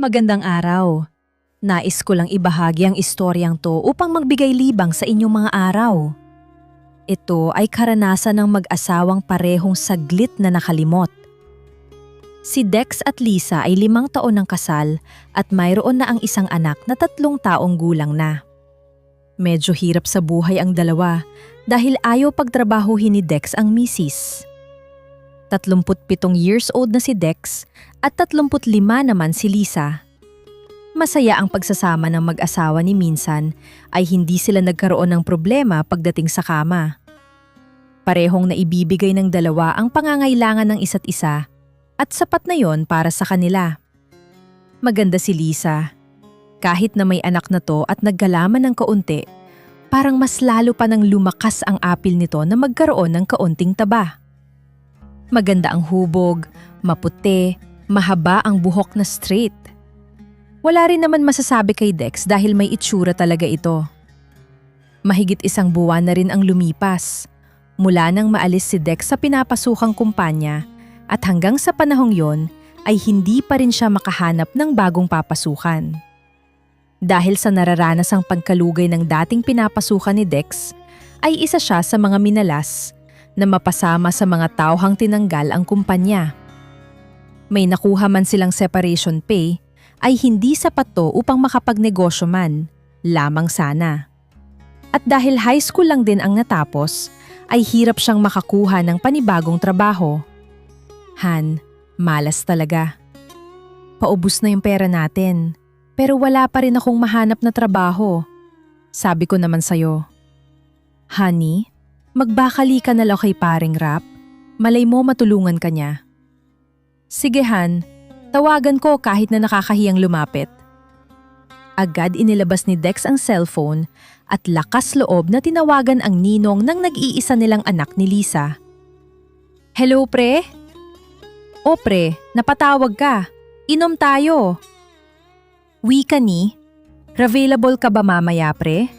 Magandang araw. Nais ko lang ibahagi ang istoryang to upang magbigay libang sa inyong mga araw. Ito ay karanasan ng mag-asawang parehong saglit na nakalimot. Si Dex at Lisa ay 5 taon ng kasal at mayroon na ang isang anak na 3 taong gulang na. Medyo hirap sa buhay ang dalawa dahil ayaw pagtrabahuhin ni Dex ang misis. 37 years old na si Dex at 35 naman si Lisa. Masaya ang pagsasama ng mag-asawa ni minsan ay hindi sila nagkaroon ng problema pagdating sa kama. Parehong naibibigay ng dalawa ang pangangailangan ng isa't isa at sapat na yon para sa kanila. Maganda si Lisa. Kahit na may anak na to at naggalaman ng kaunti, parang mas lalo pa nang lumakas ang apil nito na magkaroon ng kaunting taba. Maganda ang hubog, maputi, mahaba ang buhok na straight. Wala rin naman masasabi kay Dex dahil may itsura talaga ito. Mahigit 1 buwan na rin ang lumipas, mula nang maalis si Dex sa pinapasukang kumpanya at hanggang sa panahong yon ay hindi pa rin siya makahanap ng bagong papasukan. Dahil sa nararanasang pagkalugay ng dating pinapasukan ni Dex, ay isa siya sa mga minalas na mapasama sa mga tauhang tinanggal ang kumpanya. May nakuha man silang separation pay, ay hindi sapat to upang makapagnegosyo man, lamang sana. At dahil high school lang din ang natapos, ay hirap siyang makakuha ng panibagong trabaho. Han, malas talaga. Paubos na yung pera natin, pero wala pa rin akong mahanap na trabaho. Sabi ko naman sa'yo, Honey, magbakali ka na lang kay paring Rap, malay mo matulungan ka niya. Sige Han, tawagan ko kahit na nakakahiyang lumapit. Agad inilabas ni Dex ang cellphone at lakas loob na tinawagan ang ninong ng nag-iisa nilang anak ni Lisa. Hello pre? O pre, napatawag ka. Inom tayo. Wika ni, available ka ba mamaya pre?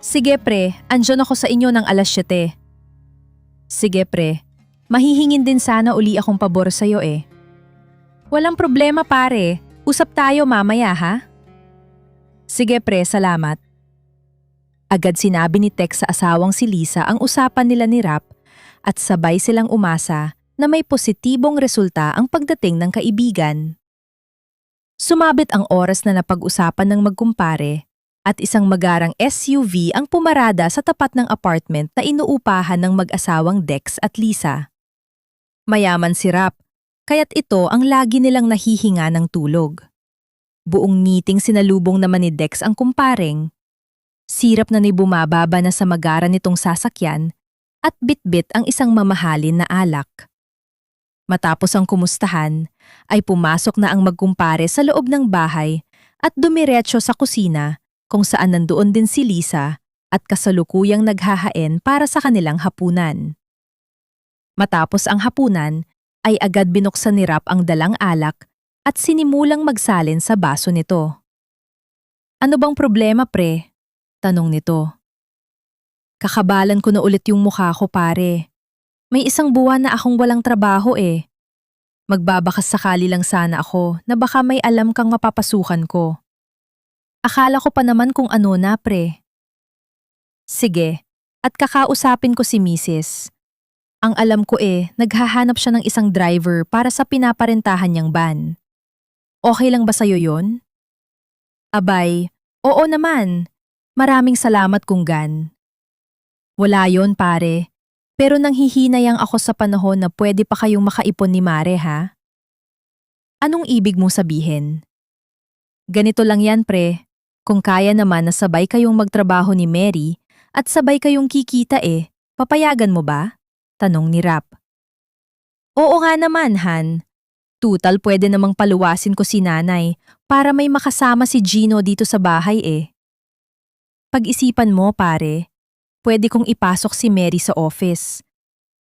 Sige pre, andyan ako sa inyo ng 7:00. Sige pre, mahihingin din sana uli akong pabor sa'yo eh. Walang problema pare, usap tayo mamaya ha? Sige pre, salamat. Agad sinabi ni Tex sa asawang si Lisa ang usapan nila ni Rap at sabay silang umasa na may positibong resulta ang pagdating ng kaibigan. Sumabit ang oras na napag-usapan ng magkumpare at isang magarang SUV ang pumarada sa tapat ng apartment na inuupahan ng mag-asawang Dex at Lisa. Mayaman si Rap, kaya't ito ang lagi nilang nahihinga ng tulog. Buong meeting sinalubong naman ni Dex ang kumpareng. Sirap na ni bumababa na sa magara nitong sasakyan at bitbit ang isang mamahalin na alak. Matapos ang kumustahan, ay pumasok na ang magkumpare sa loob ng bahay at dumiretso sa kusina kung saan nandoon din si Lisa at kasalukuyang naghahain para sa kanilang hapunan. Matapos ang hapunan, ay agad binuksan ni Rap ang dalang alak at sinimulang magsalin sa baso nito. Ano bang problema pre? Tanong nito. Kakabalan ko na ulit yung mukha ko pare. May 1 buwan na akong walang trabaho eh. Magbabakas sakali lang sana ako na baka may alam kang mapapasukan ko. Akala ko pa naman kung ano na pre. Sige, at kakausapin ko si Mrs. Ang alam ko naghahanap siya ng isang driver para sa pinaparentahan niyang van. Okay lang ba sa'yo yon? Abay, oo naman. Maraming salamat Kunggan. Wala yon pare, pero nanghihinayang ako sa panahon na pwede pa kayong makaipon ni Mare ha? Anong ibig mong sabihin? Ganito lang yan pre. Kung kaya naman na sabay kayong magtrabaho ni Mary at sabay kayong kikita papayagan mo ba? Tanong ni Rap. Oo nga naman, Han. Tutal pwede namang paluwasin ko si nanay para may makasama si Gino dito sa bahay Pag-isipan mo pare, pwede kong ipasok si Mary sa office.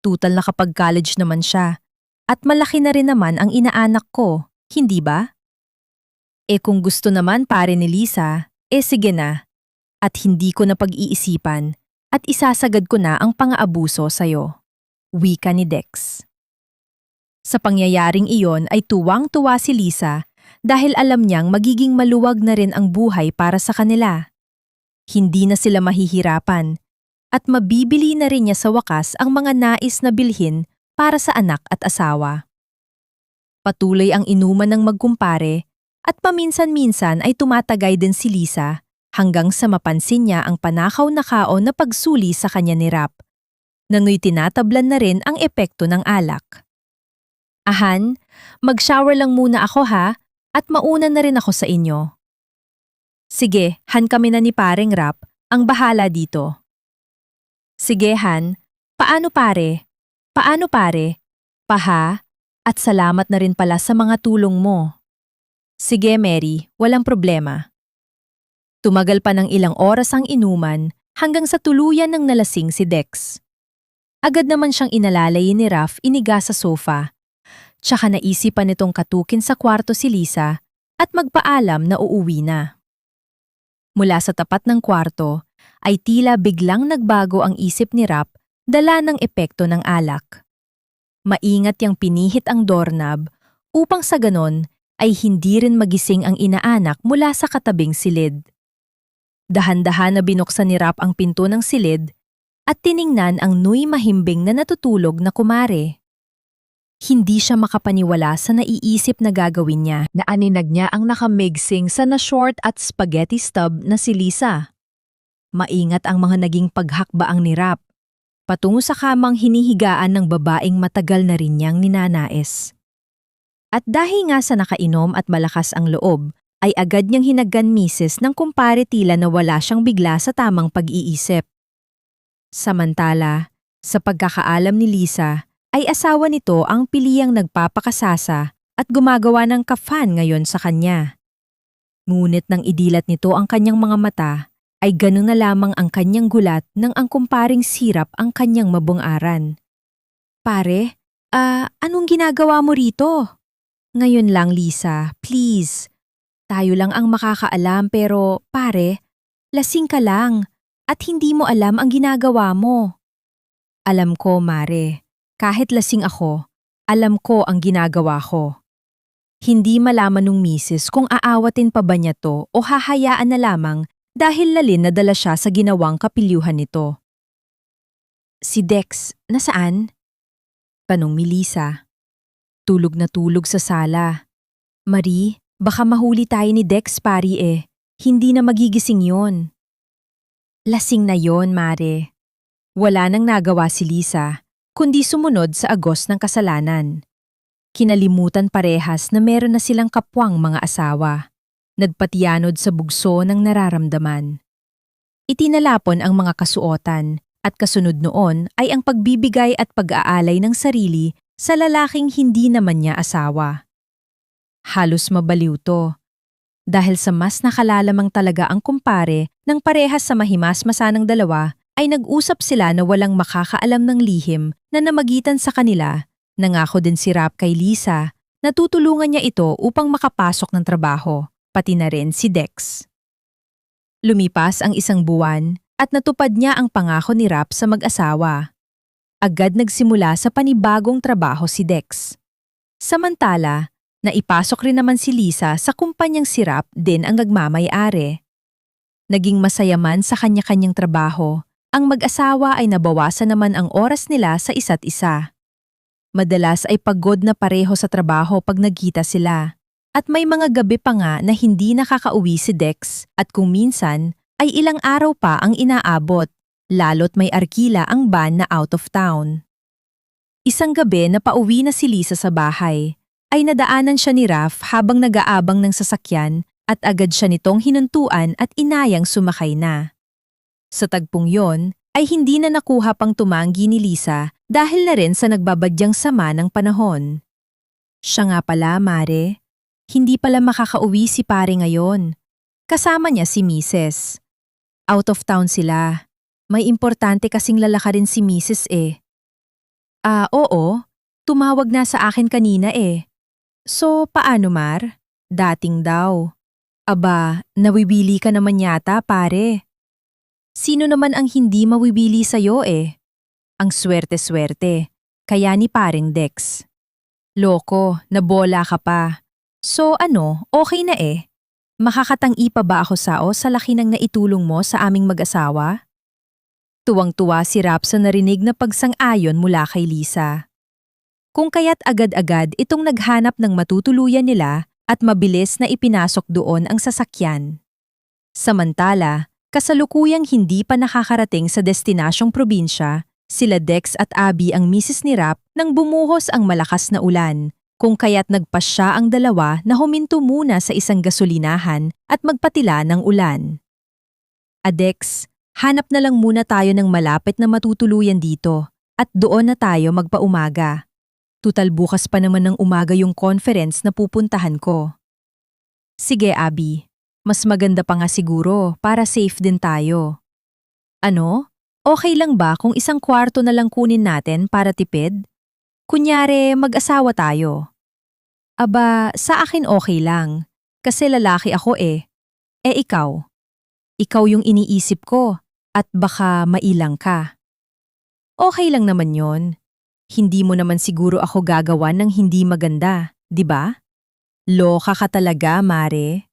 Tutal nakapag-college naman siya at malaki na rin naman ang inaanak ko, hindi ba? Kung gusto naman pare ni Lisa, sige na. At hindi ko na pag-iisipan at isasagad ko na ang pang-aabuso sa'yo. Wika ni Dex. Sa pangyayaring iyon ay tuwang-tuwa si Lisa dahil alam niyang magiging maluwag na rin ang buhay para sa kanila. Hindi na sila mahihirapan at mabibili na rin niya sa wakas ang mga nais na bilhin para sa anak at asawa. Patuloy ang inuman ng magkumpare at paminsan-minsan ay tumatagay din si Lisa hanggang sa mapansin niya ang panakaw-nakaw na pagsuli sa kanya ni Rap. Nangoy tinatablan na rin ang epekto ng alak. Ahan, mag-shower lang muna ako ha at mauna na rin ako sa inyo. Sige, Han kami na ni paring Rap, ang bahala dito. Sige Han, paano pare? Paano pare? Paha? At salamat na rin pala sa mga tulong mo. Sige Mary, walang problema. Tumagal pa ng ilang oras ang inuman hanggang sa tuluyan ng nalasing si Dex. Agad naman siyang inalalay ni Raf iniga sa sofa. Tsaka naisipan nitong katukin sa kwarto si Lisa at magpaalam na uuwi na. Mula sa tapat ng kwarto ay tila biglang nagbago ang isip ni Rap dala ng epekto ng alak. Maingat yang pinihit ang doorknob upang sa ganon ay hindi rin magising ang inaanak mula sa katabing silid. Dahan-dahan na binuksan ni Rap ang pinto ng silid at tiningnan ang nuy mahimbing na natutulog na kumare. Hindi siya makapaniwala sa naiisip na gagawin niya. Naaninag niya ang nakamigsing sa na-short at spaghetti stub na si Lisa. Maingat ang mga naging paghakbaang ni Rap patungo sa kamang hinihigaan ng babaeng matagal na rin niyang ninanais. At dahil nga sa nakainom at malakas ang loob, ay agad niyang hinaggan misis ng kumpare tila na wala siyang bigla sa tamang pag-iisip. Samantala, sa pagkakaalam ni Lisa, ay asawa nito ang piliyang nagpapakasasa at gumagawa ng kafan ngayon sa kanya. Ngunit nang idilat nito ang kanyang mga mata, ay gano'n na lamang ang kanyang gulat nang ang kumparing sirap ang kanyang mabungaran. Pare, anong ginagawa mo rito? Ngayon lang Lisa, please. Tayo lang ang makakaalam pero pare, lasing ka lang at hindi mo alam ang ginagawa mo. Alam ko, Mare. Kahit lasing ako, alam ko ang ginagawa ko. Hindi malaman nung misis kung aawatin pa ba niya to o hahayaan na lamang dahil lalin na dala siya sa ginawang kapilyuhan nito. Si Dex, nasaan? Tanong ni Lisa. Tulog na tulog sa sala. Marie, baka mahuli tayo ni Dex pari eh. Hindi na magigising yon. Lasing na yon, Mare. Wala nang nagawa si Lisa, kundi sumunod sa agos ng kasalanan. Kinalimutan parehas na meron na silang kapwang mga asawa. Nagpatiyanod sa bugso ng nararamdaman. Itinalapon ang mga kasuotan at kasunod noon ay ang pagbibigay at pag-aalay ng sarili sa lalaking hindi naman niya asawa. Halos mabaliw to. Dahil sa mas nakalalamang talaga ang kumpare ng parehas sa mahimas-masa ng dalawa ay nag-usap sila na walang makakaalam ng lihim na namagitan sa kanila. Nangako din si Rap kay Lisa na tutulungan niya ito upang makapasok ng trabaho, pati na rin si Dex. Lumipas ang isang buwan at natupad niya ang pangako ni Rap sa mag-asawa. Agad nagsimula sa panibagong trabaho si Dex. Samantala, naipasok rin naman si Lisa sa kumpanyang si Rap din ang nagmamay-ari. Naging masaya man sa kanya-kanyang trabaho, ang mag-asawa ay nabawasan naman ang oras nila sa isa't isa. Madalas ay pagod na pareho sa trabaho pag nagkita sila. At may mga gabi pa nga na hindi nakakauwi si Dex at kung minsan ay ilang araw pa ang inaabot, lalo't may arkila ang van na out of town. Isang gabi na pauwi na si Lisa sa bahay, ay nadaanan siya ni Raf habang nag-aabang ng sasakyan at agad siya nitong hinuntuan at inayang sumakay na. Sa tagpong yon, ay hindi na nakuha pang tumanggi ni Lisa dahil na rin sa nagbabadyang sama ng panahon. Siya nga pala, Mare. Hindi pala makakauwi si pare ngayon. Kasama niya si Mrs. Out of town sila. May importante kasing lalakarin si Mrs. eh. Oo. Tumawag na sa akin kanina eh. So, paano Mar? Dating daw. Aba, nawibili ka naman yata pare. Sino naman ang hindi mawibili sa'yo eh? Ang swerte-swerte. Kaya ni paring Dex. Loko, nabola ka pa. So ano, okay na eh. Makakatangi pa ba ako sa laki ng naitulong mo sa aming mag-asawa? Tuwang-tuwa si Rap sa narinig na pagsang-ayon mula kay Lisa. Kung kaya't agad-agad itong naghanap ng matutuluyan nila at mabilis na ipinasok doon ang sasakyan. Samantala, kasalukuyang hindi pa nakakarating sa destinasyong probinsya, sila Dex at Abby ang misis ni Rap nang bumuhos ang malakas na ulan, kung kaya't nagpasya ang dalawa na huminto muna sa isang gasolinahan at magpatila ng ulan. Adex, hanap na lang muna tayo ng malapit na matutuluyan dito at doon na tayo magpaumaga. Tutal bukas pa naman ng umaga yung conference na pupuntahan ko. Sige, Abby. Mas maganda pa nga siguro para safe din tayo. Ano? Okay lang ba kung isang kwarto na lang kunin natin para tipid? Kunyari, mag-asawa tayo. Aba, sa akin okay lang. Kasi lalaki ako eh. Eh ikaw? Ikaw yung iniisip ko at baka mailang ka. Okay lang naman yon. Hindi mo naman siguro ako gagawa ng hindi maganda, di ba? Loka ka talaga, Mare.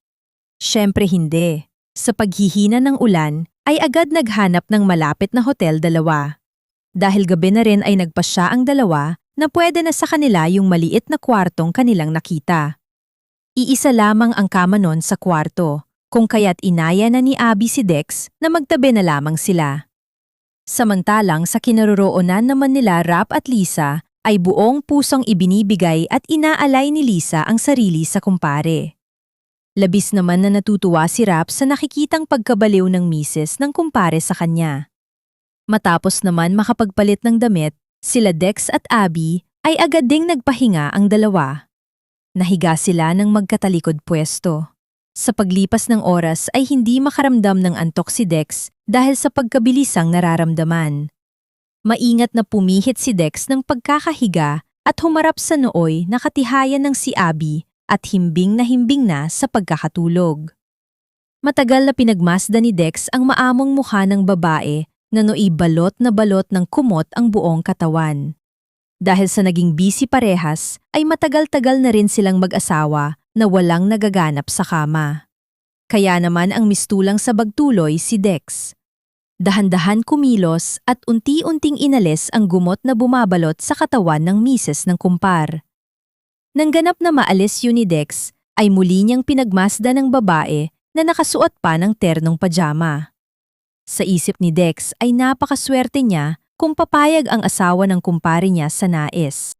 Siyempre hindi. Sa paghihina ng ulan, ay agad naghanap ng malapit na hotel dalawa. Dahil gabi na rin ay nagpasya ang dalawa na pwede na sa kanila yung maliit na kwartong kanilang nakita. Iisa lamang ang kama nun sa kwarto, kung kaya't inaya na ni Abby si Dex na magtabi na lamang sila. Samantalang sa kinaroroonan naman nila Rap at Lisa ay buong pusong ibinibigay at inaalay ni Lisa ang sarili sa kumpare. Labis naman na natutuwa si Rap sa nakikitang pagkabaliw ng misis ng kumpare sa kanya. Matapos naman makapagpalit ng damit, sila Dex at Abby ay agad ding nagpahinga ang dalawa. Nahiga sila ng magkatalikod pwesto. Sa paglipas ng oras ay hindi makaramdam ng antok si Dex dahil sa pagkabilisang nararamdaman. Maingat na pumihit si Dex ng pagkakahiga at humarap sa nooy na katihayan ng si Abby at himbing na sa pagkakatulog. Matagal na pinagmasdan ni Dex ang maamong mukha ng babae na nooy balot na balot ng kumot ang buong katawan. Dahil sa naging busy parehas ay matagal-tagal na rin silang mag-asawa na walang nagaganap sa kama. Kaya naman ang mistulang sa bagtuloy si Dex. Dahan-dahan kumilos at unti-unting inalis ang gumot na bumabalot sa katawan ng misis ng kumpar. Nang ganap na maalis yun ni Dex, ay muli niyang pinagmasdan ng babae na nakasuot pa ng ternong pajama. Sa isip ni Dex ay napakaswerte niya kung papayag ang asawa ng kumpare niya sa nais.